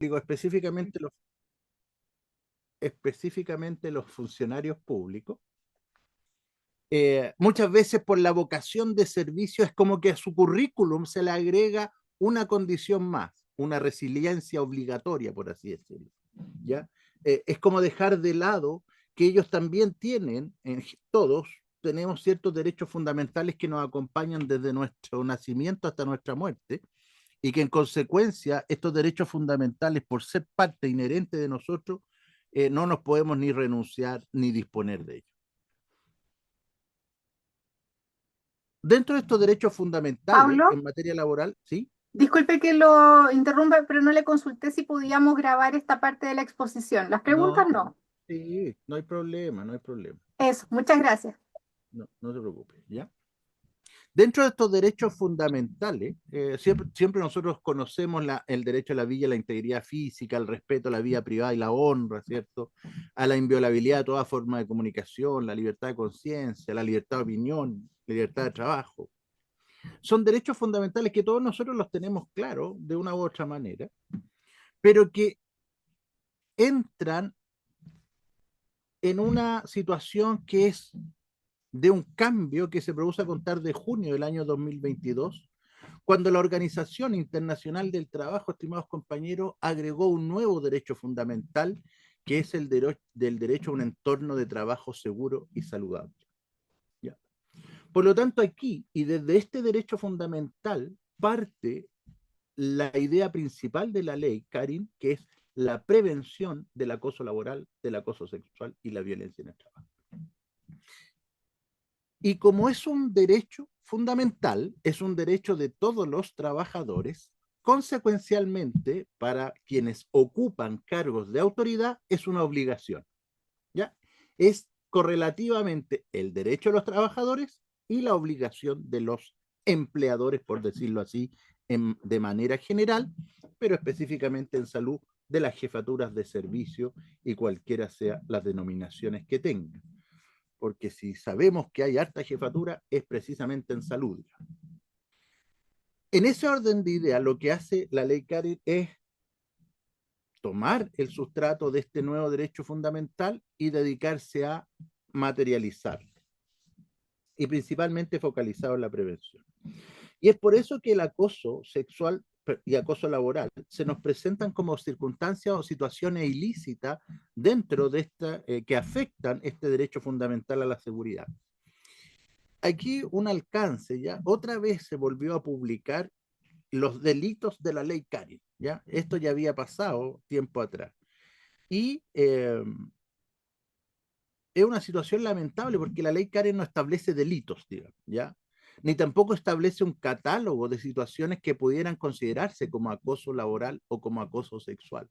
digo específicamente los funcionarios públicos, muchas veces por la vocación de servicio es como que a su currículum se le agrega una condición más, una resiliencia obligatoria, por así decirlo. ¿Ya? Es como dejar de lado que ellos también tienen, todos tenemos ciertos derechos fundamentales que nos acompañan desde nuestro nacimiento hasta nuestra muerte, y que en consecuencia estos derechos fundamentales, por ser parte inherente de nosotros, no nos podemos ni renunciar ni disponer de ellos. Dentro de estos derechos fundamentales Pablo, en materia laboral, ¿sí? disculpe que lo interrumpa, pero no le consulté si podíamos grabar esta parte de la exposición. Las preguntas No, no. sí, no hay problema, no hay problema. Eso, muchas gracias. No, no se preocupe, ¿ya? Dentro de estos derechos fundamentales, siempre nosotros conocemos el derecho a la vida, la integridad física, el respeto a la vida privada y la honra, ¿cierto? A la inviolabilidad de toda forma de comunicación, la libertad de conciencia, la libertad de opinión, la libertad de trabajo. Son derechos fundamentales que todos nosotros los tenemos claros de una u otra manera, pero que entran en una situación que es de un cambio que se produce a contar de junio del año 2022, cuando la Organización Internacional del Trabajo, estimados compañeros, agregó un nuevo derecho fundamental, que es del derecho a un entorno de trabajo seguro y saludable. ¿Ya? Por lo tanto, aquí, y desde este derecho fundamental, parte la idea principal de la ley, Karin, que es la prevención del acoso laboral, del acoso sexual y la violencia en el trabajo. Y como es un derecho fundamental, es un derecho de todos los trabajadores, consecuencialmente, para quienes ocupan cargos de autoridad, es una obligación. ¿Ya? Es correlativamente el derecho de los trabajadores y la obligación de los empleadores, por decirlo así, de manera general, pero específicamente en salud de las jefaturas de servicio y cualquiera sea las denominaciones que tengan. Porque si sabemos que hay harta jefatura, es precisamente en salud. En ese orden de ideas, lo que hace la ley Karen es tomar el sustrato de este nuevo derecho fundamental y dedicarse a materializarlo, y principalmente focalizado en la prevención. Y es por eso que el acoso sexual y acoso laboral se nos presentan como circunstancias o situaciones ilícitas dentro de esta, que afectan este derecho fundamental a la seguridad. Aquí un alcance, ya otra vez se volvió a publicar los delitos de la ley Karen, ya esto ya había pasado tiempo atrás. Y es una situación lamentable porque la ley Karen no establece delitos, digamos, ¿ya? Ni tampoco establece un catálogo de situaciones que pudieran considerarse como acoso laboral o como acoso sexual.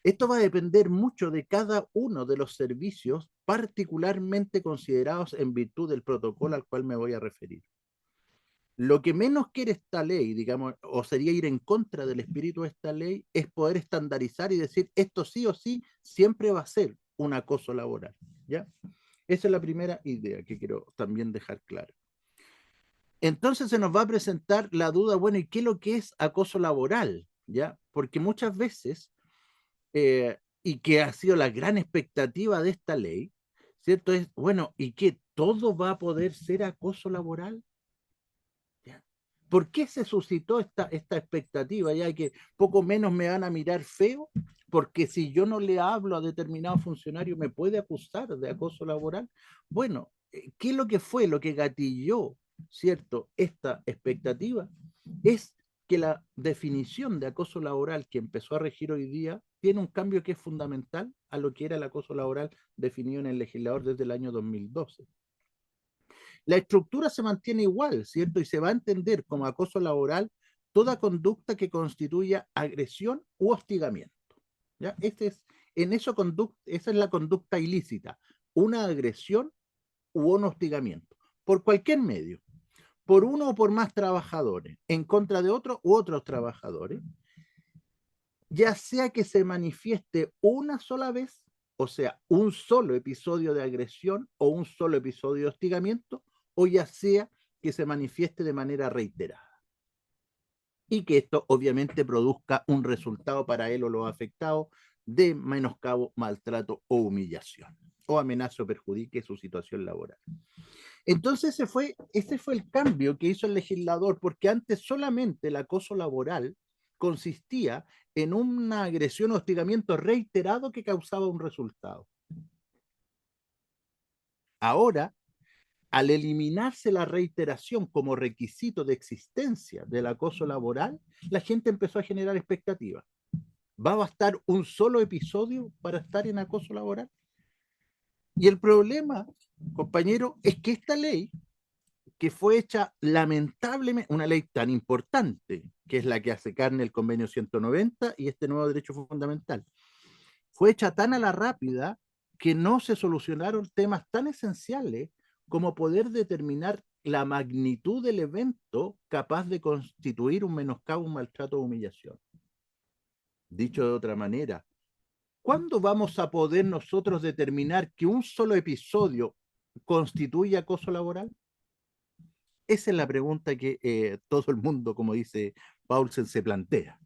Esto va a depender mucho de cada uno de los servicios particularmente considerados en virtud del protocolo al cual me voy a referir. Lo que menos quiere esta ley, digamos, o sería ir en contra del espíritu de esta ley, es poder estandarizar y decir esto sí o sí siempre va a ser un acoso laboral, ¿ya? Esa es la primera idea que quiero también dejar clara. Entonces se nos va a presentar la duda, bueno, ¿y qué es lo que es acoso laboral? ¿Ya? Porque muchas veces, y que ha sido la gran expectativa de esta ley, ¿cierto? Es, bueno, ¿y qué? ¿Todo va a poder ser acoso laboral? ¿Ya? ¿Por qué se suscitó esta expectativa? Ya que poco menos me van a mirar feo, porque si yo no le hablo a determinado funcionario, me puede acusar de acoso laboral. Bueno, ¿qué es lo que fue lo que gatilló, cierto, esta expectativa? Es que la definición de acoso laboral que empezó a regir hoy día tiene un cambio que es fundamental a lo que era el acoso laboral definido en el legislador desde el año 2012. La estructura se mantiene igual, ¿cierto? Y se va a entender como acoso laboral toda conducta que constituya agresión u hostigamiento. ¿Ya? Esa es la conducta ilícita, una agresión u un hostigamiento, por cualquier medio, por uno o por más trabajadores, en contra de otro u otros trabajadores, ya sea que se manifieste una sola vez, o sea, un solo episodio de agresión o un solo episodio de hostigamiento, o ya sea que se manifieste de manera reiterada. y que esto obviamente produzca un resultado para él o los afectados de menoscabo, maltrato o humillación, o amenaza o perjudique su situación laboral. Entonces ese fue el cambio que hizo el legislador, porque antes solamente el acoso laboral consistía en una agresión o hostigamiento reiterado que causaba un resultado. Ahora, al eliminarse la reiteración como requisito de existencia del acoso laboral, la gente empezó a generar expectativas. ¿Va a bastar un solo episodio para estar en acoso laboral? Y el problema, compañero, es que esta ley, que fue hecha lamentablemente, una ley tan importante, que es la que hace carne el convenio 190 y este nuevo derecho fundamental, fue hecha tan a la rápida que no se solucionaron temas tan esenciales como poder determinar la magnitud del evento capaz de constituir un menoscabo, un maltrato o humillación. Dicho de otra manera, ¿cuándo vamos a poder nosotros determinar que un solo episodio constituye acoso laboral? Esa es la pregunta que todo el mundo, como dice Paulsen, se plantea.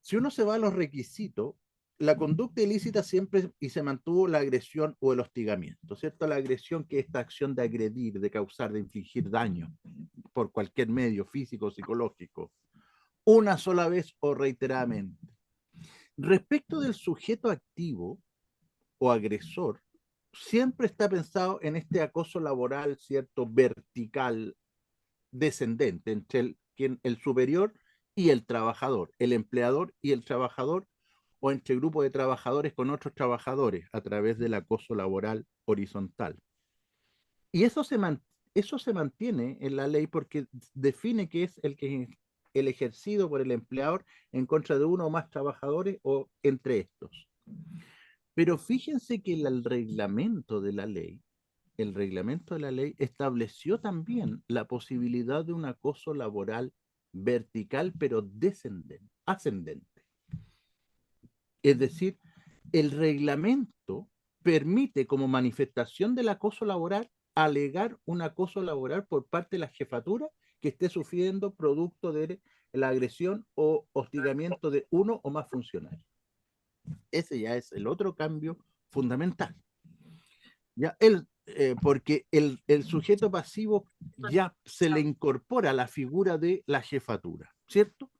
Si uno se va a los requisitos, la conducta ilícita siempre y se mantuvo la agresión o el hostigamiento, ¿cierto? La agresión, que es esta acción de agredir, de causar, de infligir daño por cualquier medio físico o psicológico, una sola vez o reiteradamente. Respecto del sujeto activo o agresor, siempre está pensado en este acoso laboral, ¿cierto? Vertical, descendente, entre el superior y el trabajador, el empleador y el trabajador, o entre grupos de trabajadores con otros trabajadores a través del acoso laboral horizontal. Y eso se mantiene en la ley porque define que es el ejercido por el empleador en contra de uno o más trabajadores o entre estos. Pero fíjense que el reglamento de la ley estableció también la posibilidad de un acoso laboral vertical, pero ascendente. Es decir, el reglamento permite, como manifestación del acoso laboral, alegar un acoso laboral por parte de la jefatura que esté sufriendo producto de la agresión o hostigamiento de uno o más funcionarios. Ese ya es el otro cambio fundamental. Ya porque el sujeto pasivo ya se le incorpora la figura de la jefatura, ¿cierto?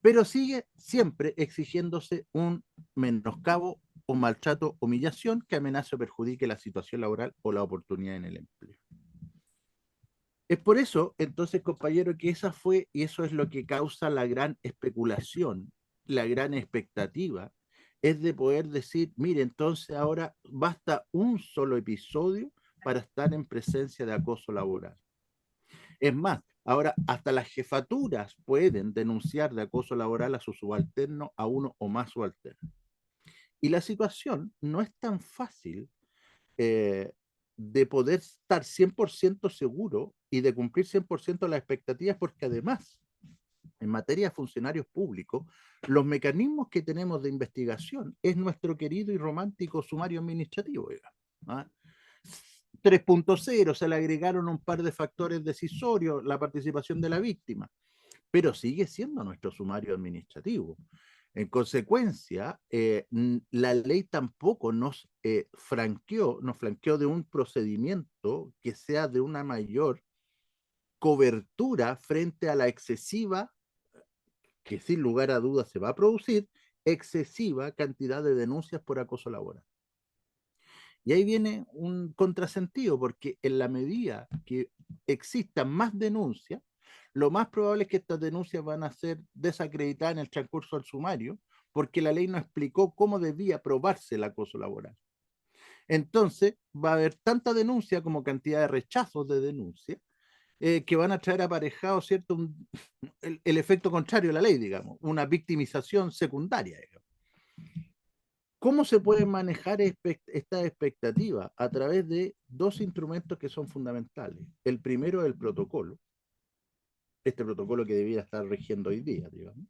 Pero sigue siempre exigiéndose un menoscabo o maltrato, humillación que amenace o perjudique la situación laboral o la oportunidad en el empleo. Es por eso, entonces, compañero, que esa fue, y eso es lo que causa la gran especulación, la gran expectativa, es de poder decir, mire, entonces ahora basta un solo episodio para estar en presencia de acoso laboral. Es más, ahora hasta las jefaturas pueden denunciar de acoso laboral a su subalterno, a uno o más subalternos. Y la situación no es tan fácil eh, de poder estar 100% seguro y de cumplir 100% las expectativas, porque además, en materia de funcionarios públicos, los mecanismos que tenemos de investigación es nuestro querido y romántico sumario administrativo, ¿ah? 3.0, se le agregaron un par de factores decisorios, la participación de la víctima, pero sigue siendo nuestro sumario administrativo. En consecuencia, la ley tampoco nos flanqueó de un procedimiento que sea de una mayor cobertura frente a la excesiva, que sin lugar a dudas se va a producir, excesiva cantidad de denuncias por acoso laboral. Y ahí viene un contrasentido, porque en la medida que existan más denuncias, lo más probable es que estas denuncias van a ser desacreditadas en el transcurso del sumario, porque la ley no explicó cómo debía probarse el acoso laboral. Entonces, va a haber tanta denuncia como cantidad de rechazos de denuncia, que van a traer aparejado, ¿cierto? El efecto contrario de la ley, digamos, una victimización secundaria, digamos. ¿Cómo se puede manejar esta expectativa? A través de dos instrumentos que son fundamentales. El primero es el protocolo, este protocolo que debiera estar rigiendo hoy día, digamos.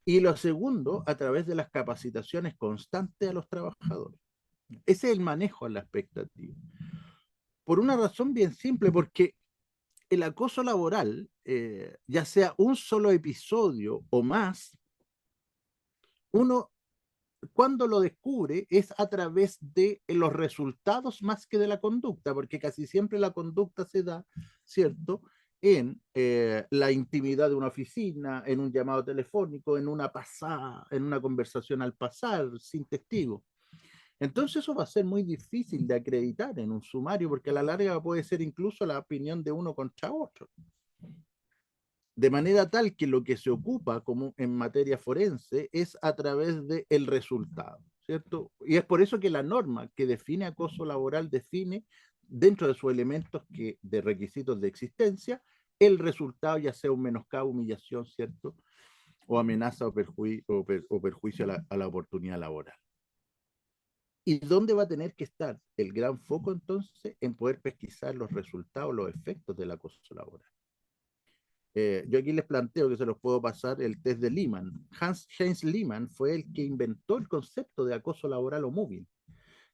Y lo segundo, a través de las capacitaciones constantes a los trabajadores. Ese es el manejo de la expectativa. Por una razón bien simple, porque el acoso laboral, ya sea un solo episodio o más, uno cuando lo descubre es a través de los resultados más que de la conducta, porque casi siempre la conducta se da, ¿cierto? En la intimidad de una oficina, en un llamado telefónico, en una pasada, en una conversación al pasar, sin testigo. Entonces eso va a ser muy difícil de acreditar en un sumario, porque a la larga puede ser incluso la opinión de uno contra otro. De manera tal que lo que se ocupa como en materia forense es a través del resultado, ¿cierto? Y es por eso que la norma que define acoso laboral define dentro de sus elementos de requisitos de existencia el resultado, ya sea un menoscabo, humillación, ¿cierto? O amenaza o perjuicio a la oportunidad laboral. ¿Y dónde va a tener que estar el gran foco entonces? En poder pesquisar los resultados, los efectos del acoso laboral. Yo aquí les planteo que se los puedo pasar el test de Lehman. Heinz Lehman fue el que inventó el concepto de acoso laboral o móvil.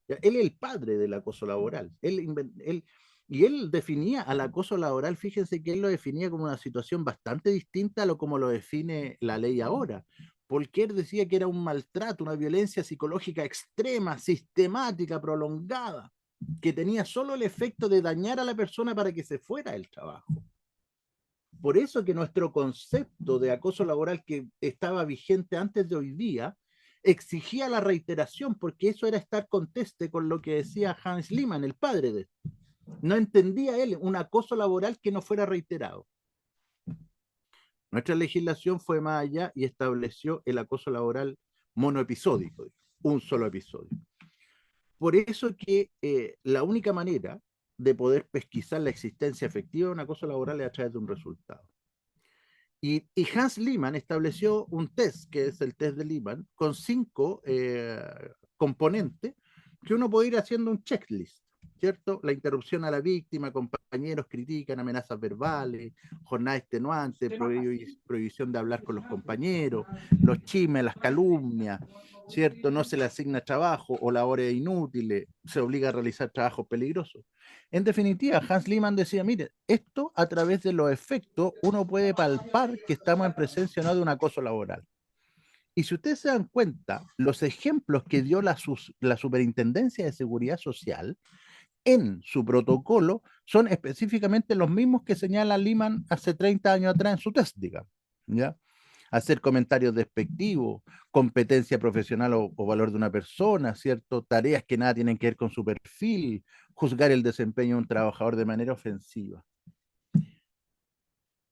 ¿Ya? Él es el padre del acoso laboral. Y él definía al acoso laboral, fíjense que él lo definía como una situación bastante distinta a lo como lo define la ley ahora, porque él decía que era un maltrato, una violencia psicológica extrema, sistemática, prolongada, que tenía solo el efecto de dañar a la persona para que se fuera del trabajo. Por eso que nuestro concepto de acoso laboral que estaba vigente antes de hoy día exigía la reiteración, porque eso era estar conteste con lo que decía Hans Lehmann, el padre de esto. No entendía él un acoso laboral que no fuera reiterado. Nuestra legislación fue más allá y estableció el acoso laboral monoepisódico, un solo episodio. Por eso que la única manera de poder pesquisar la existencia efectiva de un acoso laboral es a través de un resultado. Y Hans Lehmann estableció un test, que es el test de Lehmann, con 5 componentes que uno puede ir haciendo un checklist, ¿cierto? La interrupción a la víctima, compañeros critican, amenazas verbales, jornada extenuante, prohibición de hablar con los compañeros, los chismes, las calumnias, ¿cierto? No se le asigna trabajo o labores inútiles, se obliga a realizar trabajos peligrosos. En definitiva, Hans Lehmann decía, mire, esto a través de los efectos uno puede palpar que estamos en presencia no de un acoso laboral. Y si ustedes se dan cuenta, los ejemplos que dio la Superintendencia de Seguridad Social en su protocolo son específicamente los mismos que señala Lehmann hace 30 años atrás en su test, digamos, ¿ya? Hacer comentarios despectivos, competencia profesional o valor de una persona, ¿cierto? Tareas que nada tienen que ver con su perfil, juzgar el desempeño de un trabajador de manera ofensiva.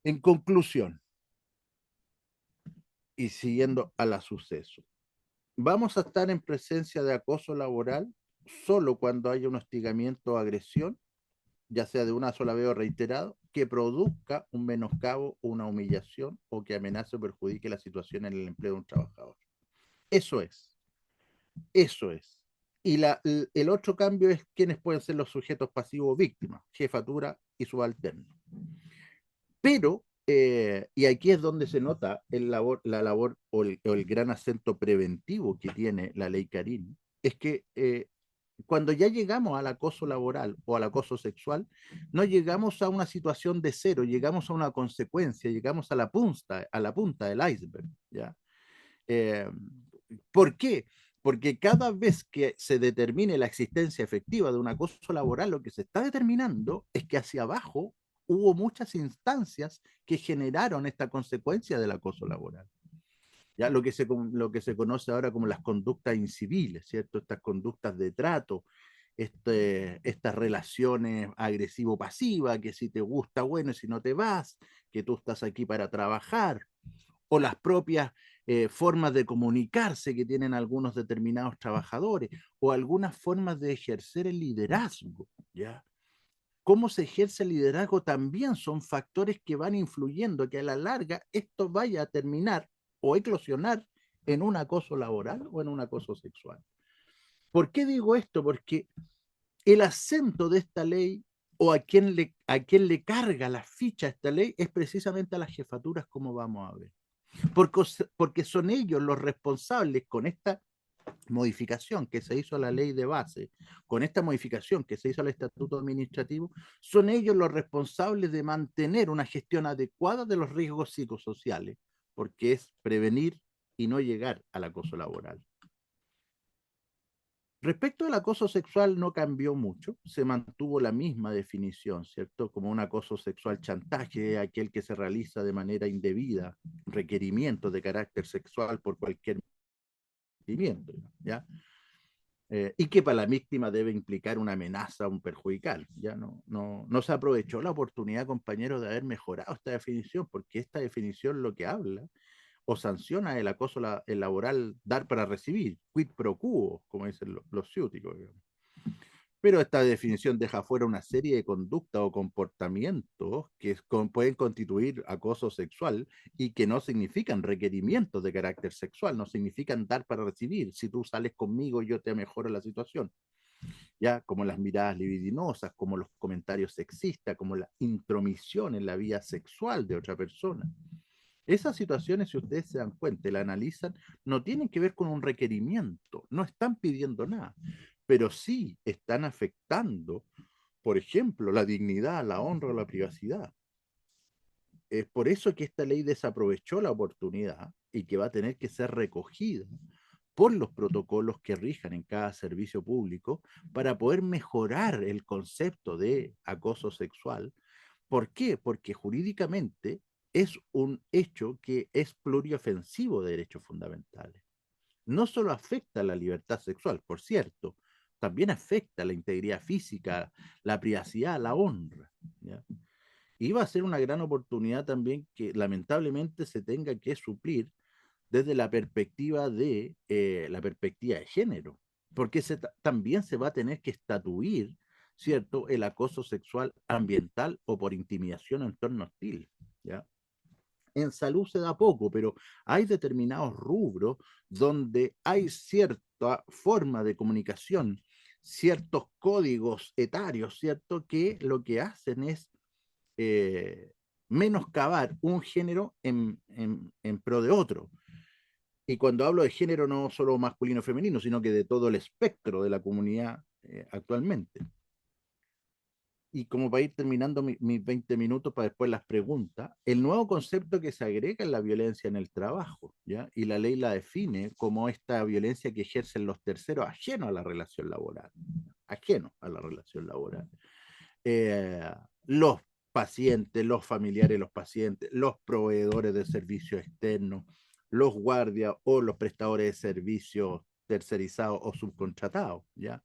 En conclusión, y siguiendo a la suceso, vamos a estar en presencia de acoso laboral solo cuando haya un hostigamiento o agresión, ya sea de una sola vez o reiterado, que produzca un menoscabo o una humillación o que amenace o perjudique la situación en el empleo de un trabajador. Eso es. Eso es. Y el otro cambio es quiénes pueden ser los sujetos pasivos víctimas, jefatura y subalterno. Pero, y aquí es donde se nota la labor o el gran acento preventivo que tiene la ley Carín, es que cuando ya llegamos al acoso laboral o al acoso sexual, no llegamos a una situación de cero, llegamos a una consecuencia, llegamos a la punta del iceberg, ¿ya? Eh, ¿Por qué? Porque cada vez que se determine la existencia efectiva de un acoso laboral, lo que se está determinando es que hacia abajo hubo muchas instancias que generaron esta consecuencia del acoso laboral. Ya lo que se conoce ahora como las conductas inciviles, ¿cierto? Estas conductas de trato, estas relaciones agresivo-pasiva, que si te gusta, bueno, y si no te vas, que tú estás aquí para trabajar, o las propias formas de comunicarse que tienen algunos determinados trabajadores, o algunas formas de ejercer el liderazgo, ¿ya? Cómo se ejerce el liderazgo también son factores que van influyendo que a la larga esto vaya a terminar o eclosionar en un acoso laboral o en un acoso sexual. ¿Por qué digo esto? Porque el acento de esta ley o a quien le carga la ficha a esta ley es precisamente a las jefaturas, como vamos a ver. Porque son ellos los responsables con esta modificación que se hizo a la ley de base, con esta modificación que se hizo al estatuto administrativo, son ellos los responsables de mantener una gestión adecuada de los riesgos psicosociales, porque es prevenir y no llegar al acoso laboral. Respecto al acoso sexual no cambió mucho, se mantuvo la misma definición, ¿cierto? Como un acoso sexual chantaje, aquel que se realiza de manera indebida, requerimientos de carácter sexual por cualquier movimiento, ¿ya? Y que para la víctima debe implicar una amenaza o un perjudicar. Ya no se aprovechó la oportunidad, compañeros, de haber mejorado esta definición, porque esta definición lo que habla o sanciona el acoso el laboral dar para recibir, quid pro quo, como dicen los ciúticos, digamos. Pero esta definición deja fuera una serie de conductas o comportamientos que pueden constituir acoso sexual y que no significan requerimientos de carácter sexual, no significan dar para recibir. Si tú sales conmigo, yo te mejoro la situación. Ya, como las miradas libidinosas, como los comentarios sexistas, como la intromisión en la vida sexual de otra persona. Esas situaciones, si ustedes se dan cuenta y la analizan, no tienen que ver con un requerimiento, no están pidiendo nada, pero sí están afectando, por ejemplo, la dignidad, la honra o la privacidad. Es por eso que esta ley desaprovechó la oportunidad y que va a tener que ser recogida por los protocolos que rijan en cada servicio público para poder mejorar el concepto de acoso sexual. ¿Por qué? Porque jurídicamente es un hecho que es pluriofensivo de derechos fundamentales. No solo afecta la libertad sexual, por cierto, también afecta la integridad física, la privacidad, la honra. ¿Ya? Y va a ser una gran oportunidad también que lamentablemente se tenga que suplir desde la perspectiva de género, porque también se va a tener que estatuir, ¿cierto?, el acoso sexual ambiental o por intimidación en entorno hostil, ¿ya? En salud se da poco, pero hay determinados rubros donde hay cierta forma de comunicación, ciertos códigos etarios, ¿cierto?, que lo que hacen es eh, menoscabar un género en pro de otro. Y cuando hablo de género, no solo masculino o femenino, sino que de todo el espectro de la comunidad actualmente. Y como para ir terminando mis 20 minutos para después las preguntas, el nuevo concepto que se agrega es la violencia en el trabajo, ¿ya? Y la ley la define como esta violencia que ejercen los terceros ajeno a la relación laboral, ajeno a la relación laboral. Eh, los pacientes, los familiares de los pacientes, los proveedores de servicios externos, los guardias o los prestadores de servicios tercerizados o subcontratados, ¿ya?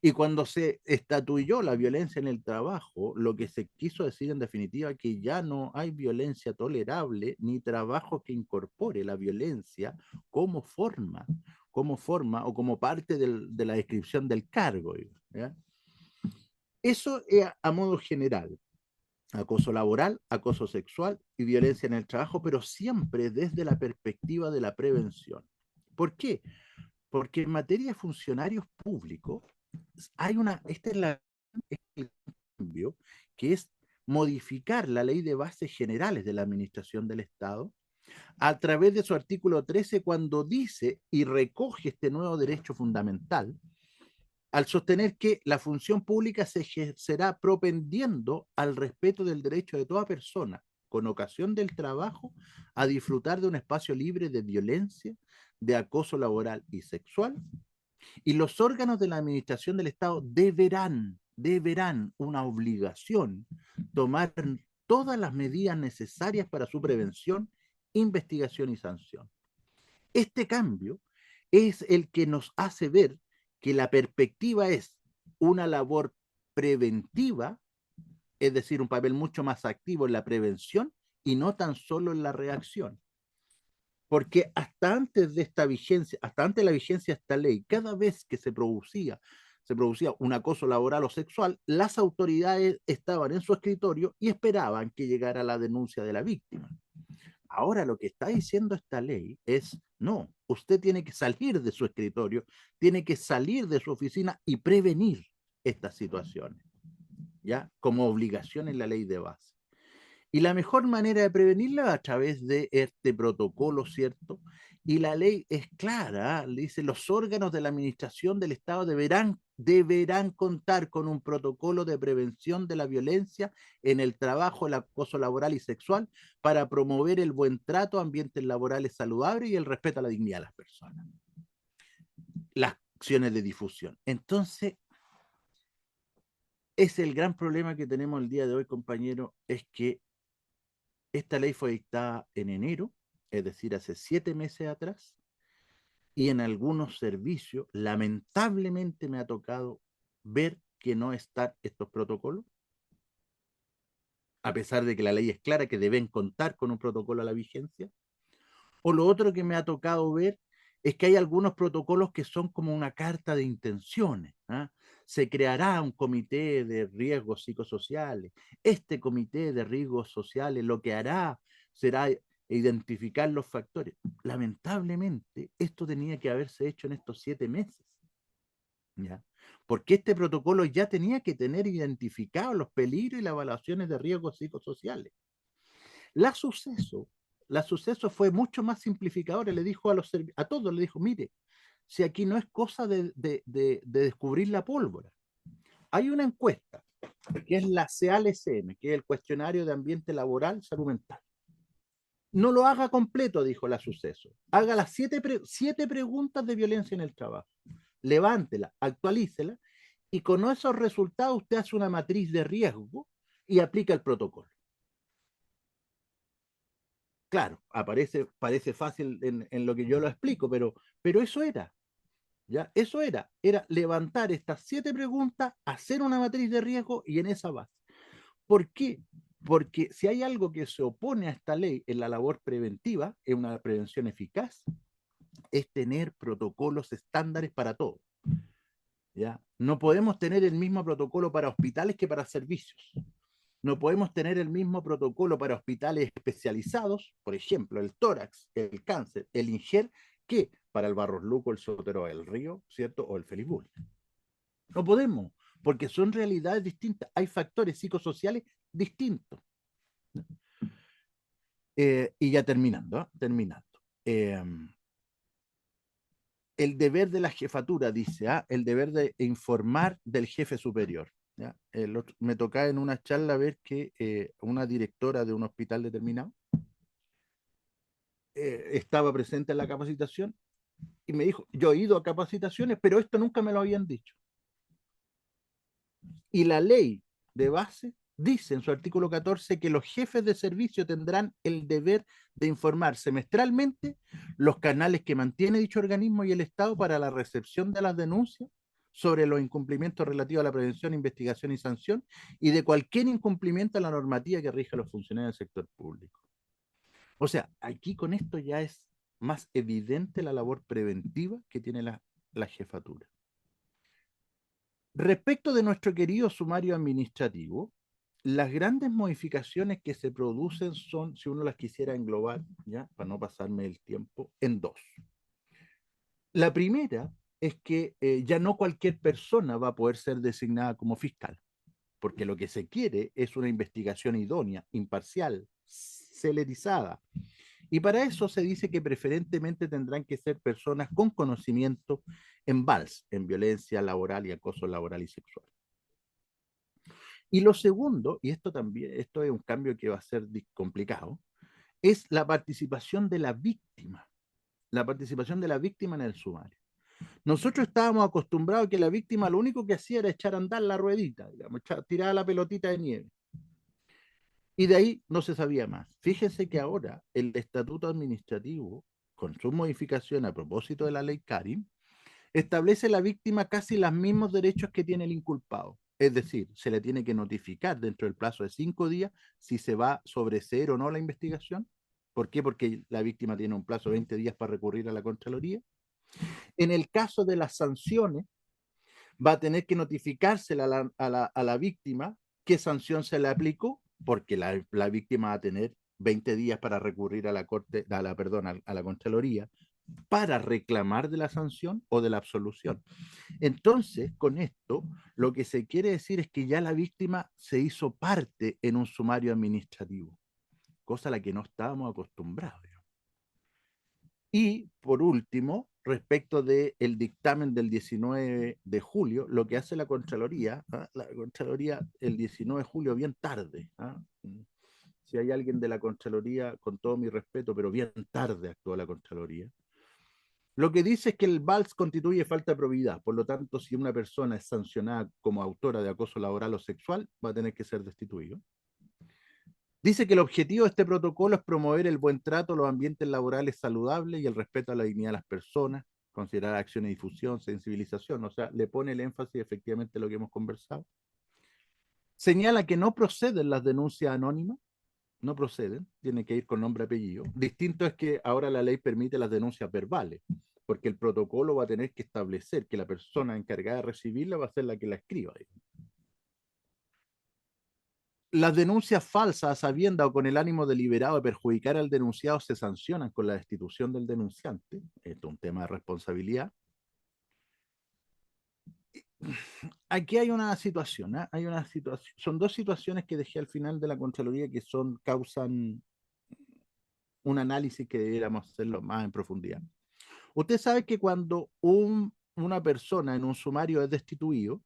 Y cuando se estatuyó la violencia en el trabajo, lo que se quiso decir en definitiva es que ya no hay violencia tolerable ni trabajo que incorpore la violencia como forma o como parte de la descripción del cargo, ¿ya? Eso es a modo general. Acoso laboral, acoso sexual y violencia en el trabajo, pero siempre desde la perspectiva de la prevención. ¿Por qué? Porque en materia de funcionarios públicos este es el cambio, que es modificar la ley de bases generales de la administración del Estado a través de su artículo 13 cuando dice y recoge este nuevo derecho fundamental al sostener que la función pública se ejercerá propendiendo al respeto del derecho de toda persona, con ocasión del trabajo, a disfrutar de un espacio libre de violencia, de acoso laboral y sexual, y los órganos de la administración del Estado deberán una obligación, tomar todas las medidas necesarias para su prevención, investigación y sanción. Este cambio es el que nos hace ver que la perspectiva es una labor preventiva, es decir, un papel mucho más activo en la prevención y no tan solo en la reacción. Porque hasta antes de esta vigencia, hasta antes de la vigencia de esta ley, cada vez que se producía un acoso laboral o sexual, las autoridades estaban en su escritorio y esperaban que llegara la denuncia de la víctima. Ahora lo que está diciendo esta ley es, no, usted tiene que salir de su escritorio, tiene que salir de su oficina y prevenir estas situaciones, ¿ya? Como obligación en la ley de base. Y la mejor manera de prevenirla es a través de este protocolo, ¿cierto? Y la ley es clara, le dice, los órganos de la administración del Estado deberán contar con un protocolo de prevención de la violencia en el trabajo, el acoso laboral y sexual para promover el buen trato, ambientes laborales saludables y el respeto a la dignidad de las personas. Las acciones de difusión. Entonces, es el gran problema que tenemos el día de hoy, compañero, es que esta ley fue dictada en enero, es decir, hace 7 meses atrás, y en algunos servicios, lamentablemente me ha tocado ver que no están estos protocolos, a pesar de que la ley es clara que deben contar con un protocolo a la vigencia. O lo otro que me ha tocado ver es que hay algunos protocolos que son como una carta de intenciones. ¿Ah? Se creará un comité de riesgos psicosociales. Este comité de riesgos sociales lo que hará será identificar los factores. Lamentablemente, esto tenía que haberse hecho en estos 7 meses. ¿Ya? Porque este protocolo ya tenía que tener identificados los peligros y las evaluaciones de riesgos psicosociales. La suceso, la suceso fue mucho más simplificadora, le dijo a todos, le dijo, mire, si aquí no es cosa de descubrir la pólvora, hay una encuesta, que es la CALSM, que es el Cuestionario de Ambiente Laboral Salud Mental. No lo haga completo, dijo la suceso. Haga las 7 preguntas de violencia en el trabajo. Levántela, actualícela, y con esos resultados usted hace una matriz de riesgo y aplica el protocolo. Claro, parece fácil en lo que yo lo explico, pero eso era, ¿ya? Eso era levantar estas 7 preguntas, hacer una matriz de riesgo y en esa base. ¿Por qué? Porque si hay algo que se opone a esta ley en la labor preventiva, en una prevención eficaz, es tener protocolos estándares para todo, ¿ya? No podemos tener el mismo protocolo para hospitales que para servicios. No podemos tener el mismo protocolo para hospitales especializados, por ejemplo, el tórax, el cáncer, el INGER, que para el Barros Luco, el Sotero del Río, ¿cierto? O el Félix Bulnes. No podemos, porque son realidades distintas. Hay factores psicosociales distintos. Y ya terminando, ¿eh? Terminando. El deber de la jefatura, dice, el deber de informar del jefe superior. ¿Ya? Me tocaba en una charla ver que una directora de un hospital determinado estaba presente en la capacitación y me dijo, yo he ido a capacitaciones, pero esto nunca me lo habían dicho. Y la ley de base dice en su artículo 14 que los jefes de servicio tendrán el deber de informar semestralmente los canales que mantiene dicho organismo y el Estado para la recepción de las denuncias sobre los incumplimientos relativos a la prevención, investigación y sanción y de cualquier incumplimiento a la normativa que rige a los funcionarios del sector público. O sea, aquí con esto ya es más evidente la labor preventiva que tiene la jefatura. Respecto de nuestro querido sumario administrativo, las grandes modificaciones que se producen son, si uno las quisiera englobar, ya, para no pasarme el tiempo, en 2. La primera es que ya no cualquier persona va a poder ser designada como fiscal, porque lo que se quiere es una investigación idónea, imparcial, celerizada. Y para eso se dice que preferentemente tendrán que ser personas con conocimiento en VALS, en violencia laboral y acoso laboral y sexual. Y lo segundo, y esto también, esto es un cambio que va a ser complicado, es la participación de la participación de la víctima en el sumario. Nosotros estábamos acostumbrados a que la víctima lo único que hacía era echar a andar la ruedita, digamos, tirar la pelotita de nieve. Y de ahí no se sabía más. Fíjense que ahora el estatuto administrativo, con su modificación a propósito de la ley Karim, establece a la víctima casi los mismos derechos que tiene el inculpado. Es decir, se le tiene que notificar dentro del plazo de 5 días si se va a sobreseer o no la investigación. ¿Por qué? Porque la víctima tiene un plazo de 20 días para recurrir a la Contraloría. En el caso de las sanciones, va a tener que notificársela a la víctima qué sanción se le aplicó, porque la víctima va a tener 20 días para recurrir a la corte, a la Contraloría para reclamar de la sanción o de la absolución. Entonces, con esto, lo que se quiere decir es que ya la víctima se hizo parte en un sumario administrativo, cosa a la que no estábamos acostumbrados. Y por último, respecto del dictamen del 19 de julio, lo que hace la Contraloría, ¿ah? La Contraloría el 19 de julio, bien tarde, ¿ah? Si hay alguien de la Contraloría, con todo mi respeto, pero bien tarde actuó la Contraloría. Lo que dice es que el VALS constituye falta de probidad, por lo tanto, si una persona es sancionada como autora de acoso laboral o sexual, va a tener que ser destituido. Dice que el objetivo de este protocolo es promover el buen trato, los ambientes laborales saludables y el respeto a la dignidad de las personas, considerar acciones de difusión, sensibilización, o sea, le pone el énfasis efectivamente en lo que hemos conversado. Señala que no proceden las denuncias anónimas, no proceden, tiene que ir con nombre y apellido. Distinto es que ahora la ley permite las denuncias verbales, porque el protocolo va a tener que establecer que la persona encargada de recibirla va a ser la que la escriba. Las denuncias falsas a sabienda o con el ánimo deliberado de perjudicar al denunciado se sancionan con la destitución del denunciante. Esto es un tema de responsabilidad. Aquí hay una situación, ¿eh? Hay una situación, son dos situaciones que dejé al final de la Contraloría que causan un análisis que deberíamos hacerlo más en profundidad. Usted sabe que cuando una persona en un sumario es destituido,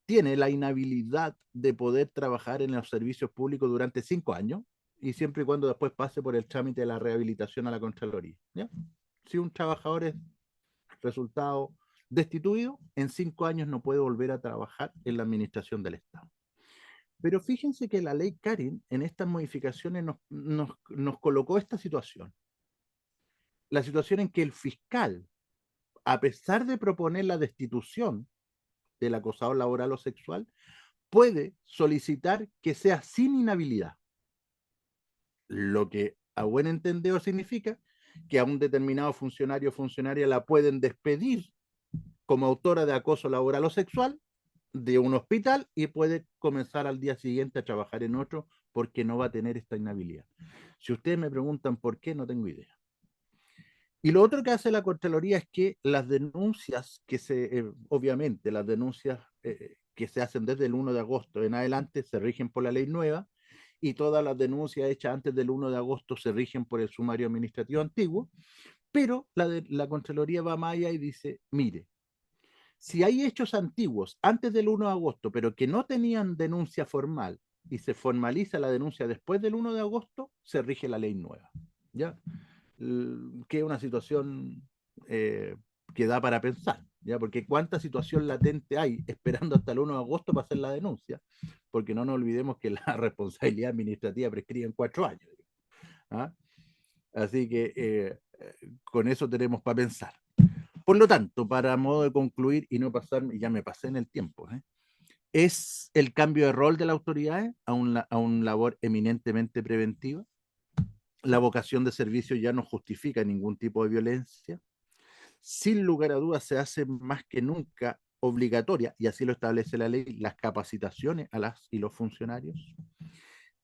tiene la inhabilidad de poder trabajar en los servicios públicos durante 5 años y siempre y cuando después pase por el trámite de la rehabilitación a la Contraloría. ¿Ya? Si un trabajador es resultado destituido, en 5 años no puede volver a trabajar en la administración del Estado. Pero fíjense que la ley Karin en estas modificaciones nos colocó esta situación. La situación en que el fiscal, a pesar de proponer la destitución del acosador laboral o sexual, puede solicitar que sea sin inhabilidad, lo que a buen entendedor significa que a un determinado funcionario o funcionaria la pueden despedir como autora de acoso laboral o sexual de un hospital y puede comenzar al día siguiente a trabajar en otro porque no va a tener esta inhabilidad. Si ustedes me preguntan por qué, no tengo idea. Y lo otro que hace la Contraloría es que las denuncias obviamente, las denuncias que se hacen desde el 1 de agosto en adelante se rigen por la ley nueva y todas las denuncias hechas antes del 1 de agosto se rigen por el sumario administrativo antiguo, pero la Contraloría va más allá y dice, mire, si hay hechos antiguos antes del 1 de agosto, pero que no tenían denuncia formal y se formaliza la denuncia después del 1 de agosto, se rige la ley nueva. ¿Ya? Que es una situación que da para pensar, ¿ya? Porque cuánta situación latente hay esperando hasta el 1 de agosto para hacer la denuncia, porque no nos olvidemos que la responsabilidad administrativa prescribe en 4 años. ¿Ah? Así que con eso tenemos para pensar. Por lo tanto, para modo de concluir y no pasarme, ya me pasé en el tiempo, es el cambio de rol de la autoridad a una labor eminentemente preventiva. La vocación de servicio ya no justifica ningún tipo de violencia. Sin lugar a dudas se hace más que nunca obligatoria, y así lo establece la ley, las capacitaciones a las y los funcionarios.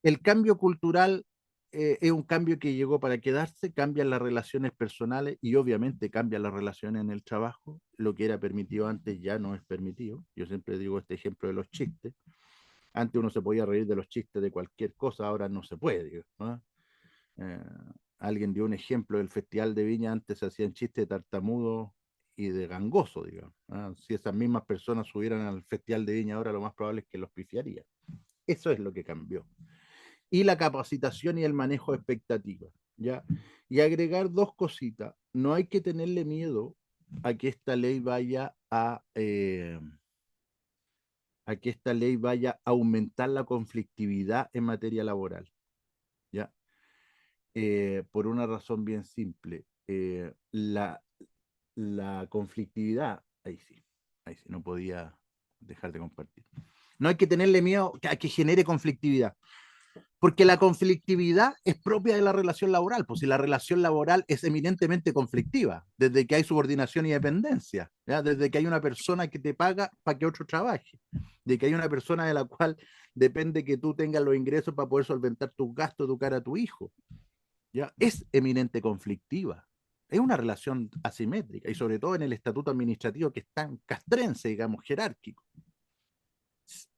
El cambio cultural es un cambio que llegó para quedarse, cambian las relaciones personales y obviamente cambian las relaciones en el trabajo. Lo que era permitido antes ya no es permitido. Yo siempre digo este ejemplo de los chistes. Antes uno se podía reír de los chistes de cualquier cosa, ahora no se puede, ¿no? Eh, Alguien dio un ejemplo del Festival de Viña, antes se hacían chistes de tartamudo y de gangoso, digamos. Si esas mismas personas subieran al Festival de Viña ahora, lo más probable es que los pifiaría. Eso es lo que cambió. Y la capacitación y el manejo de expectativas, ¿ya? Y agregar dos cositas. No hay que tenerle miedo a que esta ley vaya a que esta ley vaya a aumentar la conflictividad en materia laboral, ¿ya? Por una razón bien simple. La conflictividad, ahí sí, no podía dejar de compartir. No hay que tenerle miedo a que genere conflictividad, porque la conflictividad es propia de la relación laboral, pues si la relación laboral es eminentemente conflictiva, desde que hay subordinación y dependencia, ¿ya? Desde que hay una persona que te paga para que otro trabaje, de que hay una persona de la cual depende que tú tengas los ingresos para poder solventar tus gastos, educar a tu hijo. ¿Ya? Es eminente conflictiva. Es una relación asimétrica y sobre todo en el estatuto administrativo que es tan castrense, digamos, jerárquico.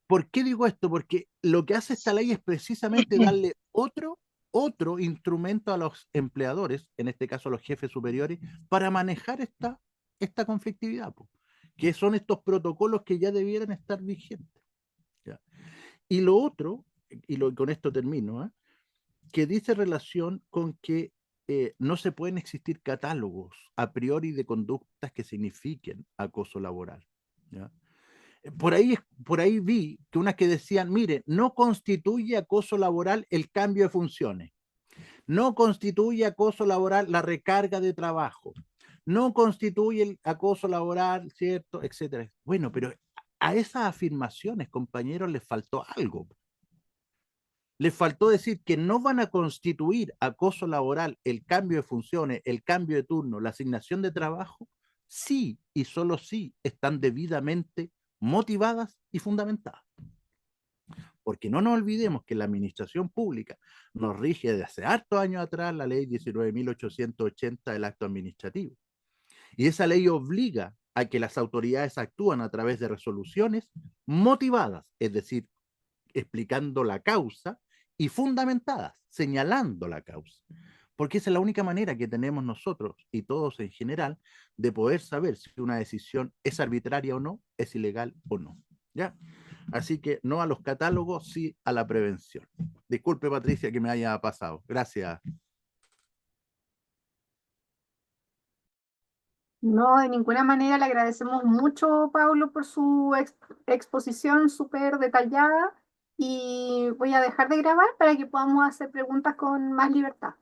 ¿Por qué digo esto? Porque lo que hace esta ley es precisamente darle otro otro instrumento a los empleadores, en este caso a los jefes superiores, para manejar esta conflictividad, po, que son estos protocolos que ya debieran estar vigentes. ¿Ya? Y lo otro, con esto termino, que dice relación con que no se pueden existir catálogos a priori de conductas que signifiquen acoso laboral. ¿Ya? Por ahí vi que unas que decían, mire, no constituye acoso laboral el cambio de funciones, no constituye acoso laboral la recarga de trabajo, no constituye el acoso laboral, ¿cierto? Etcétera. Bueno, pero a esas afirmaciones, compañeros, les faltó algo. Les faltó decir que no van a constituir acoso laboral el cambio de funciones, el cambio de turno, la asignación de trabajo, sí y solo sí están debidamente motivadas y fundamentadas. Porque no nos olvidemos que la administración pública nos rige desde hace hartos años atrás la ley 19.880 del acto administrativo. Y esa ley obliga a que las autoridades actúan a través de resoluciones motivadas, es decir, explicando la causa y fundamentadas, señalando la causa. Porque esa es la única manera que tenemos nosotros y todos en general de poder saber si una decisión es arbitraria o no, es ilegal o no. ¿Ya? Así que no a los catálogos, sí a la prevención. Disculpe, Patricia, que me haya pasado. Gracias. No, de ninguna manera. Le agradecemos mucho, Paulo, por su exposición súper detallada y voy a dejar de grabar para que podamos hacer preguntas con más libertad.